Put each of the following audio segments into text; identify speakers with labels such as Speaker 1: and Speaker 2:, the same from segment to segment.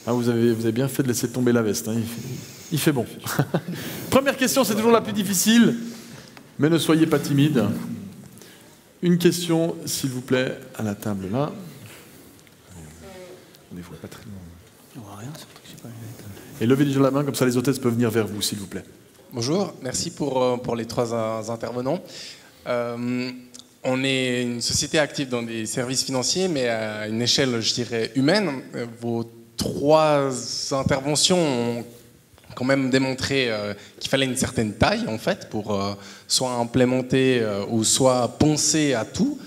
Speaker 1: Ah, vous avez bien fait de laisser tomber la veste, hein. Il fait bon. Première question, c'est toujours la plus difficile, mais ne soyez pas timide. Une question, s'il vous plaît, à la table là. On ne voit pas très loin. On voit rien, c'est que j'ai pas vu. Et levez déjà la main, comme ça les hôtesses peuvent venir vers vous, s'il vous plaît.
Speaker 2: Bonjour, merci pour les trois intervenants. On est une société active dans des services financiers, mais à une échelle, je dirais, humaine. Vos trois interventions ont quand même démontré qu'il fallait une certaine taille, en fait, pour soit implémenter ou soit penser à tout.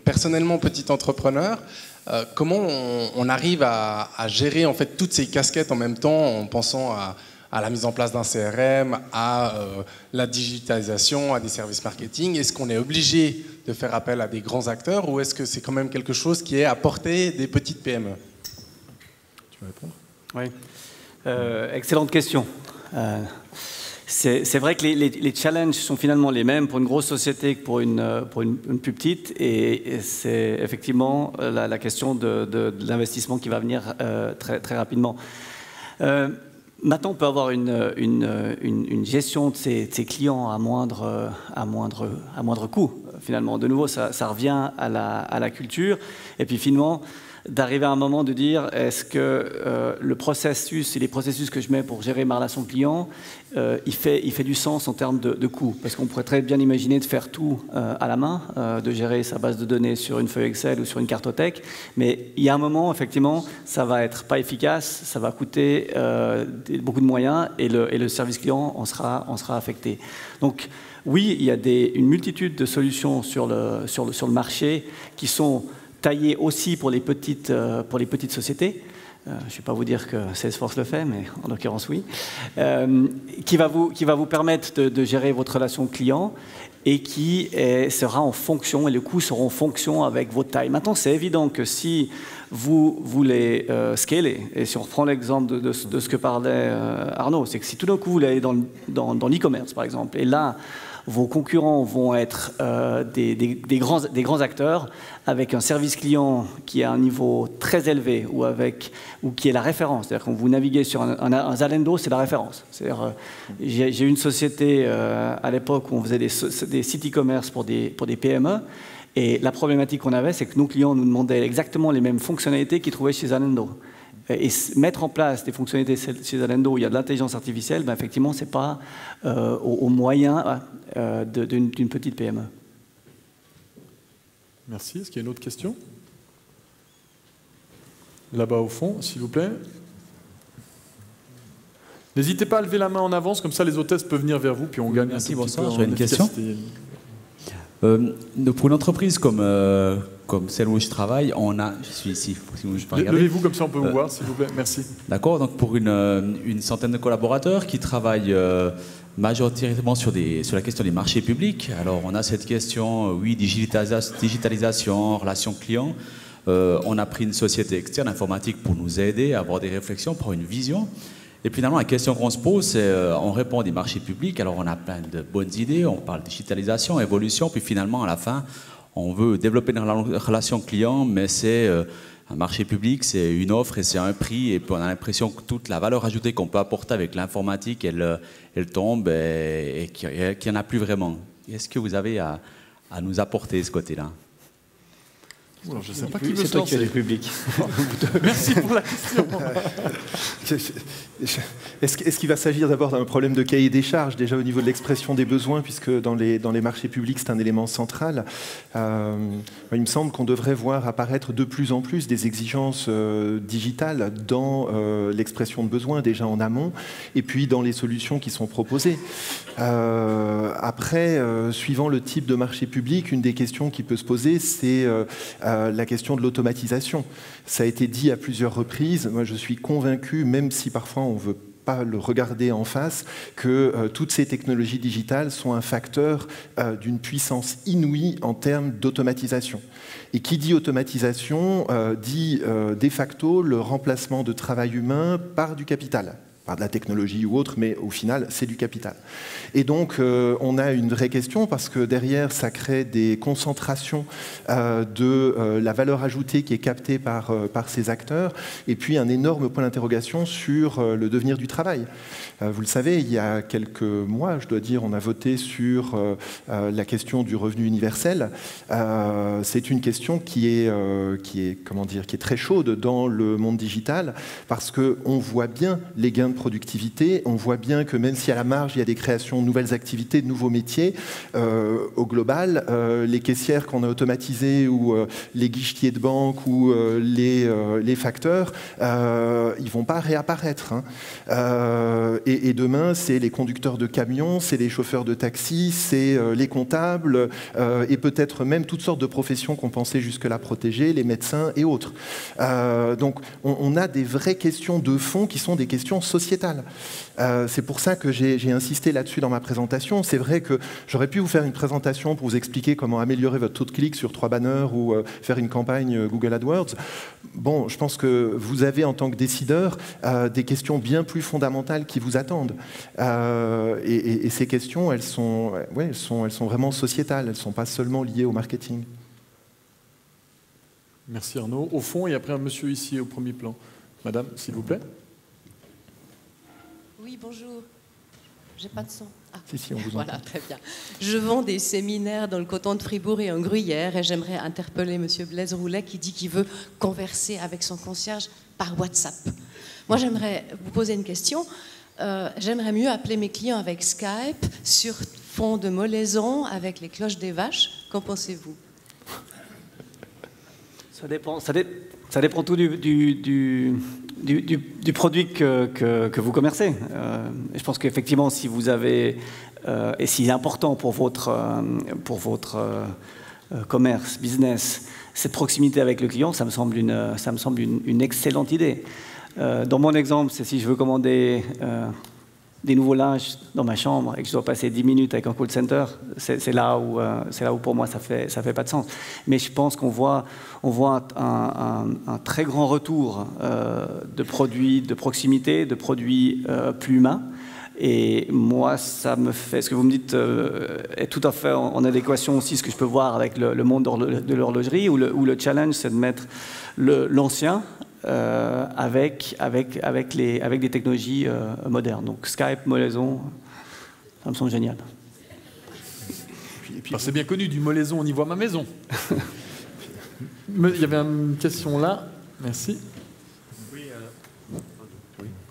Speaker 2: Personnellement, petit entrepreneur, comment on arrive à gérer en fait toutes ces casquettes en même temps en pensant à la mise en place d'un CRM, à la digitalisation, à des services marketing? Est-ce qu'on est obligé de faire appel à des grands acteurs ou est-ce que c'est quand même quelque chose qui est à portée des petites PME?
Speaker 1: Tu veux répondre?
Speaker 3: Oui, excellente question. C'est vrai que les challenges sont finalement les mêmes pour une grosse société que pour une plus petite, et c'est effectivement la question de l'investissement qui va venir très, très rapidement. Maintenant, on peut avoir une gestion de ses clients à moindre coût, finalement. De nouveau, ça revient à la culture, et puis finalement, d'arriver à un moment de dire est-ce que le processus et les processus que je mets pour gérer ma relation client, il fait du sens en termes de coût, parce qu'on pourrait très bien imaginer de faire tout à la main, de gérer sa base de données sur une feuille Excel ou sur une cartothèque, mais il y a un moment, effectivement, ça va être pas efficace, ça va coûter beaucoup de moyens, et le service client en sera affecté. Donc oui, il y a une multitude de solutions sur le marché qui sont taillé aussi pour les petites sociétés. Je ne vais pas vous dire que Salesforce le fait, mais en l'occurrence oui. Qui va vous permettre de gérer votre relation client et qui sera en fonction, et les coûts seront en fonction avec votre taille. Maintenant, c'est évident que si vous voulez scaler, et si on reprend l'exemple de ce que parlait Arnaud, c'est que si tout d'un coup vous voulez aller dans l'e-commerce, par exemple, et là, vos concurrents vont être des grands acteurs avec un service client qui est à un niveau très élevé ou qui est la référence. C'est-à-dire quand vous naviguez sur un Zalando, c'est la référence. C'est-à-dire, j'ai eu une société à l'époque où on faisait des sites e-commerce pour des PME, et la problématique qu'on avait, c'est que nos clients nous demandaient exactement les mêmes fonctionnalités qu'ils trouvaient chez Zalando. Et mettre en place des fonctionnalités chez Zalando où il y a de l'intelligence artificielle, ben effectivement, ce n'est pas au moyen d'une petite PME.
Speaker 1: Merci. Est-ce qu'il y a une autre question? Là-bas au fond, s'il vous plaît. N'hésitez pas à lever la main en avance, comme ça les hôtesses peuvent venir vers vous, puis on gagne un petit peu en
Speaker 4: J'ai une question. Pour une entreprise comme celle où je travaille, je suis ici.
Speaker 1: Levez-vous comme ça on peut vous voir, s'il vous plaît. Merci.
Speaker 4: D'accord. Donc pour une centaine de collaborateurs qui travaillent majoritairement sur la question des marchés publics. Alors on a cette question, oui, digitalisation, relations clients. On a pris une société externe informatique pour nous aider à avoir des réflexions, pour une vision. Et finalement, la question qu'on se pose, c'est on répond des marchés publics, alors on a plein de bonnes idées, on parle de digitalisation, évolution, puis finalement, à la fin, on veut développer une relation client, mais c'est un marché public, c'est une offre et c'est un prix, et puis on a l'impression que toute la valeur ajoutée qu'on peut apporter avec l'informatique, elle tombe et qu'il n'y en a plus vraiment. Est-ce que vous avez à nous apporter ce côté-là?
Speaker 1: Alors, je ne sais pas qui veut se lancer.
Speaker 3: C'est toi qui as les publics.
Speaker 1: Merci pour la question.
Speaker 5: Est-ce qu'il va s'agir d'abord d'un problème de cahier des charges, déjà au niveau de l'expression des besoins, puisque dans les marchés publics, c'est un élément central. Il me semble qu'on devrait voir apparaître de plus en plus des exigences digitales dans l'expression de besoins, déjà en amont, et puis dans les solutions qui sont proposées. Après, suivant le type de marché public, une des questions qui peut se poser, c'est la question de l'automatisation. Ça a été dit à plusieurs reprises. Moi, je suis convaincu, même si parfois on ne veut pas le regarder en face, que toutes ces technologies digitales sont un facteur d'une puissance inouïe en termes d'automatisation. Et qui dit automatisation dit de facto le remplacement de travail humain par du capital. par de la technologie ou autre, mais au final, c'est du capital. Et donc, on a une vraie question, parce que derrière, ça crée des concentrations de la valeur ajoutée qui est captée par ces acteurs, et puis un énorme point d'interrogation sur le devenir du travail. Vous le savez, il y a quelques mois, je dois dire, on a voté sur la question du revenu universel. C'est une question qui est très chaude dans le monde digital, parce qu'on voit bien les gains de productivité, on voit bien que même si à la marge il y a des créations de nouvelles activités, de nouveaux métiers, au global, les caissières qu'on a automatisées ou les guichetiers de banque ou les facteurs, ils ne vont pas réapparaître. Et demain, c'est les conducteurs de camions, c'est les chauffeurs de taxi, c'est les comptables et peut-être même toutes sortes de professions qu'on pensait jusque-là protégées, les médecins et autres. Donc on a des vraies questions de fond qui sont des questions sociétales. C'est pour ça que j'ai insisté là-dessus dans ma présentation. C'est vrai que j'aurais pu vous faire une présentation pour vous expliquer comment améliorer votre taux de clic sur 3 banners ou faire une campagne Google AdWords. Bon, je pense que vous avez en tant que décideur des questions bien plus fondamentales qui vous attendent. Et ces questions, elles sont vraiment sociétales, elles ne sont pas seulement liées au marketing.
Speaker 1: Merci Arnaud. Au fond, et après un monsieur ici au premier plan. Madame, s'il vous plaît.
Speaker 6: Oui, bonjour. J'ai pas de son. Ah.
Speaker 5: Si, on vous
Speaker 6: Voilà,
Speaker 5: entend.
Speaker 6: très bien. Je vends des séminaires dans le canton de Fribourg et en Gruyère et j'aimerais interpeller monsieur Blaise Roulet qui dit qu'il veut converser avec son concierge par WhatsApp. Moi, j'aimerais vous poser une question. J'aimerais mieux appeler mes clients avec Skype sur fond de Molaison avec les cloches des vaches. Qu'en pensez-vous?
Speaker 3: Ça dépend tout du produit que vous commercez. Je pense qu'effectivement, si vous avez, et s'il est important pour votre commerce, business, cette proximité avec le client, ça me semble une excellente idée. Dans mon exemple, c'est si je veux commander des nouveaux linges dans ma chambre et que je dois passer 10 minutes avec un call center, c'est là où pour moi ça fait pas de sens. Mais je pense qu'on voit un très grand retour de produits de proximité, de produits plus humains. Et moi, ça me fait, ce que vous me dites est tout à fait en adéquation aussi ce que je peux voir avec le monde de l'horlogerie, où le challenge, c'est de mettre l'ancien avec des technologies modernes. Donc Skype, Molaison, ça me semble génial.
Speaker 1: C'est bien connu, du Molaison, on y voit ma maison. Il y avait une question là. Merci.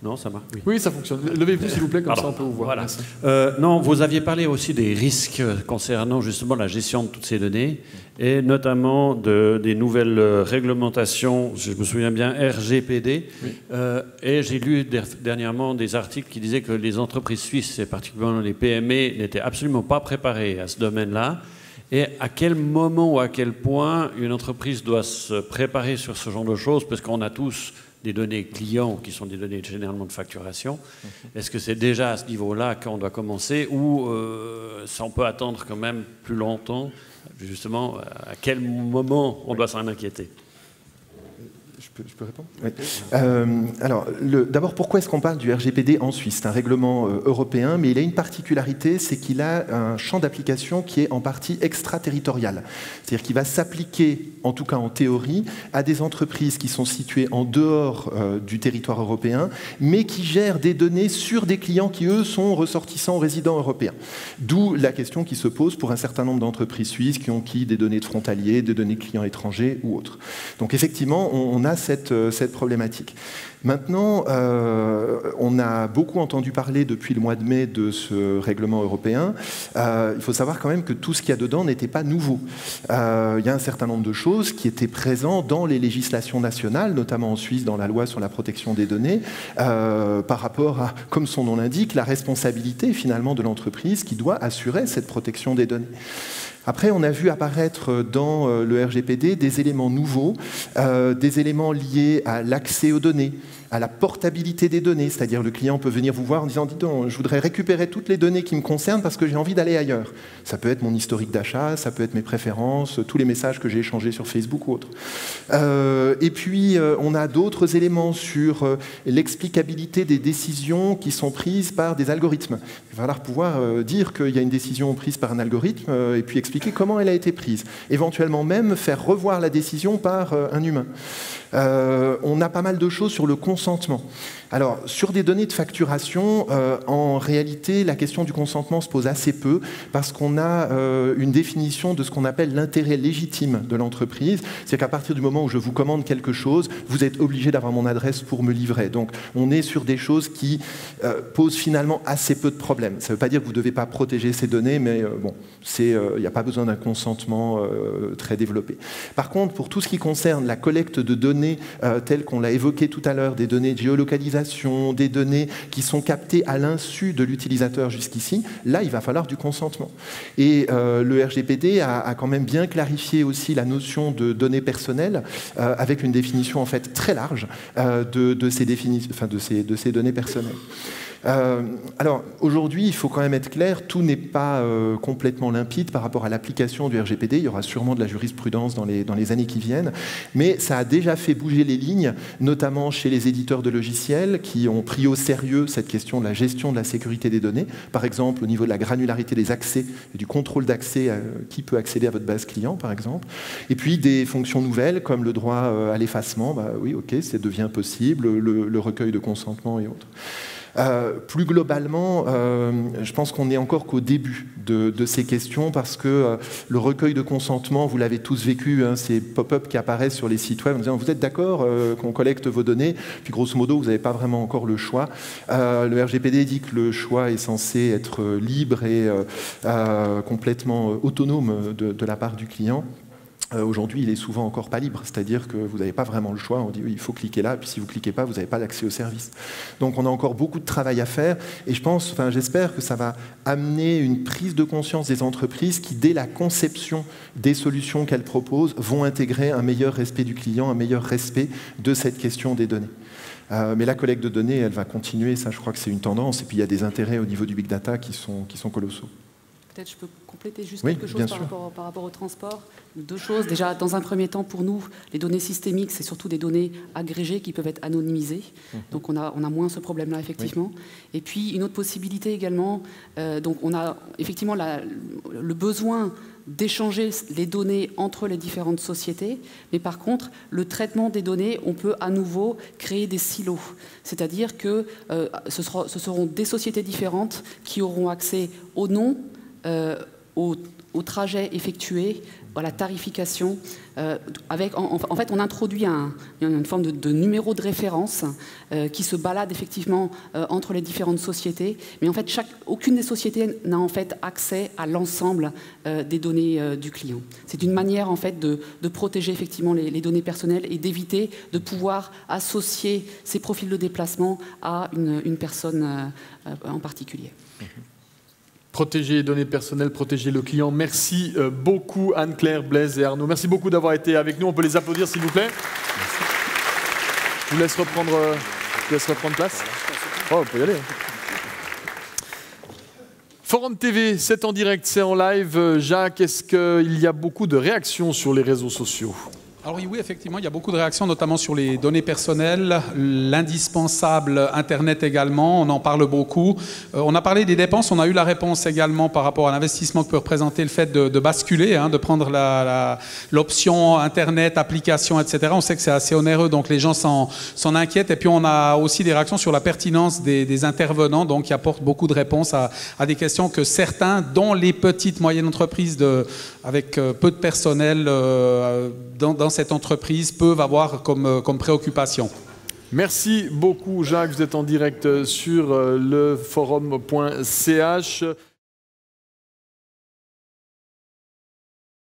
Speaker 7: Non, ça marche.
Speaker 1: Oui, ça fonctionne. Levez-vous s'il vous plaît, comme ça on peut vous voir.
Speaker 7: Voilà. Non, vous aviez parlé aussi des risques concernant justement la gestion de toutes ces données et notamment des nouvelles réglementations, je me souviens bien, RGPD. Oui. Et j'ai lu dernièrement des articles qui disaient que les entreprises suisses, et particulièrement les PME, n'étaient absolument pas préparées à ce domaine-là. Et à quel moment ou à quel point une entreprise doit se préparer sur ce genre de choses, parce qu'on a tous des données clients qui sont des données généralement de facturation. Est-ce que c'est déjà à ce niveau-là qu'on doit commencer ou ça on peut attendre quand même plus longtemps? Justement, à quel moment on doit s'en inquiéter?
Speaker 5: Je peux répondre? Oui. Alors, d'abord, pourquoi est-ce qu'on parle du RGPD en Suisse? C'est un règlement européen, mais il a une particularité, c'est qu'il a un champ d'application qui est en partie extraterritorial. C'est-à-dire qu'il va s'appliquer, en tout cas en théorie, à des entreprises qui sont situées en dehors du territoire européen, mais qui gèrent des données sur des clients qui, eux, sont ressortissants résidents européens. D'où la question qui se pose pour un certain nombre d'entreprises suisses qui ont des données de frontaliers, des données de clients étrangers ou autres. Donc, effectivement, on a cette problématique. Maintenant, on a beaucoup entendu parler depuis le mois de mai de ce règlement européen. Il faut savoir quand même que tout ce qu'il y a dedans n'était pas nouveau. Il y a un certain nombre de choses qui étaient présentes dans les législations nationales, notamment en Suisse, dans la loi sur la protection des données, par rapport à, comme son nom l'indique, la responsabilité finalement de l'entreprise qui doit assurer cette protection des données. Après, on a vu apparaître dans le RGPD des éléments nouveaux, des éléments liés à l'accès aux données, à la portabilité des données, c'est-à-dire le client peut venir vous voir en disant « Dis donc, je voudrais récupérer toutes les données qui me concernent parce que j'ai envie d'aller ailleurs ». Ça peut être mon historique d'achat, ça peut être mes préférences, tous les messages que j'ai échangés sur Facebook ou autre. Et puis, on a d'autres éléments sur l'explicabilité des décisions qui sont prises par des algorithmes. Il va falloir pouvoir dire qu'il y a une décision prise par un algorithme et puis expliquer comment elle a été prise. Éventuellement même faire revoir la décision par un humain. On a pas mal de choses sur le consentement. Alors, sur des données de facturation, en réalité, la question du consentement se pose assez peu parce qu'on a une définition de ce qu'on appelle l'intérêt légitime de l'entreprise. C'est qu'à partir du moment où je vous commande quelque chose, vous êtes obligé d'avoir mon adresse pour me livrer. Donc, on est sur des choses qui posent finalement assez peu de problèmes. Ça ne veut pas dire que vous ne devez pas protéger ces données, mais bon, il n'y a pas besoin d'un consentement très développé. Par contre, pour tout ce qui concerne la collecte de données telles qu'on l'a évoqué tout à l'heure, des données de géolocalisation, des données qui sont captées à l'insu de l'utilisateur jusqu'ici, là, il va falloir du consentement. Et le RGPD a quand même bien clarifié aussi la notion de données personnelles avec une définition en fait très large de ces données personnelles. Alors, aujourd'hui, il faut quand même être clair, tout n'est pas complètement limpide par rapport à l'application du RGPD. Il y aura sûrement de la jurisprudence dans les années qui viennent, mais ça a déjà fait bouger les lignes, notamment chez les éditeurs de logiciels qui ont pris au sérieux cette question de la gestion de la sécurité des données, par exemple au niveau de la granularité des accès, et du contrôle d'accès, qui peut accéder à votre base client, par exemple. Et puis des fonctions nouvelles comme le droit à l'effacement, oui, ok, ça devient possible, le recueil de consentement et autres. Plus globalement, je pense qu'on n'est encore qu'au début de ces questions parce que le recueil de consentement, vous l'avez tous vécu, hein, ces pop-up qui apparaissent sur les sites web en disant « Vous êtes d'accord qu'on collecte vos données ?» Puis grosso modo, vous n'avez pas vraiment encore le choix. Le RGPD dit que le choix est censé être libre et complètement autonome de la part du client. Aujourd'hui, il est souvent encore pas libre, c'est-à-dire que vous n'avez pas vraiment le choix. On dit oui, il faut cliquer là, puis si vous ne cliquez pas, vous n'avez pas d'accès au service. Donc on a encore beaucoup de travail à faire, et j'espère que ça va amener une prise de conscience des entreprises qui, dès la conception des solutions qu'elles proposent, vont intégrer un meilleur respect du client, un meilleur respect de cette question des données. Mais la collecte de données, elle va continuer, ça je crois que c'est une tendance, et puis il y a des intérêts au niveau du big data qui sont colossaux.
Speaker 8: Peut-être je peux compléter juste quelque chose par rapport au transport. Deux choses. Déjà, dans un premier temps, pour nous, les données systémiques, c'est surtout des données agrégées qui peuvent être anonymisées. Donc on a moins ce problème-là, effectivement. Oui. Et puis, une autre possibilité également, donc on a effectivement le besoin d'échanger les données entre les différentes sociétés, mais par contre, le traitement des données, on peut à nouveau créer des silos. C'est-à-dire que ce seront des sociétés différentes qui auront accès aux noms, au trajet effectué, à la tarification. En fait, on introduit une forme de numéro de référence qui se balade effectivement entre les différentes sociétés. Mais en fait, aucune des sociétés n'a en fait accès à l'ensemble des données du client. C'est une manière en fait de protéger effectivement les données personnelles et d'éviter de pouvoir associer ces profils de déplacement à une personne en particulier.
Speaker 1: Protéger les données personnelles, protéger le client. Merci beaucoup Anne-Claire, Blaise et Arnaud. Merci beaucoup d'avoir été avec nous. On peut les applaudir s'il vous plaît. Merci. Je vous laisse reprendre place. Oh, on peut y aller. Forum TV, c'est en direct, c'est en live. Jacques, est-ce qu'il y a beaucoup de réactions sur les réseaux sociaux ?
Speaker 9: Alors oui, effectivement, il y a beaucoup de réactions, notamment sur les données personnelles, l'indispensable Internet également, on en parle beaucoup. On a parlé des dépenses, on a eu la réponse également par rapport à l'investissement que peut représenter le fait de basculer, de prendre l'option Internet, application, etc. On sait que c'est assez onéreux, donc les gens s'en inquiètent. Et puis on a aussi des réactions sur la pertinence des intervenants, donc qui apportent beaucoup de réponses à des questions que certains, dont les petites, moyennes entreprises avec peu de personnel dans cette entreprise peuvent avoir comme préoccupation.
Speaker 1: Merci beaucoup Jacques, vous êtes en direct sur le forum.ch.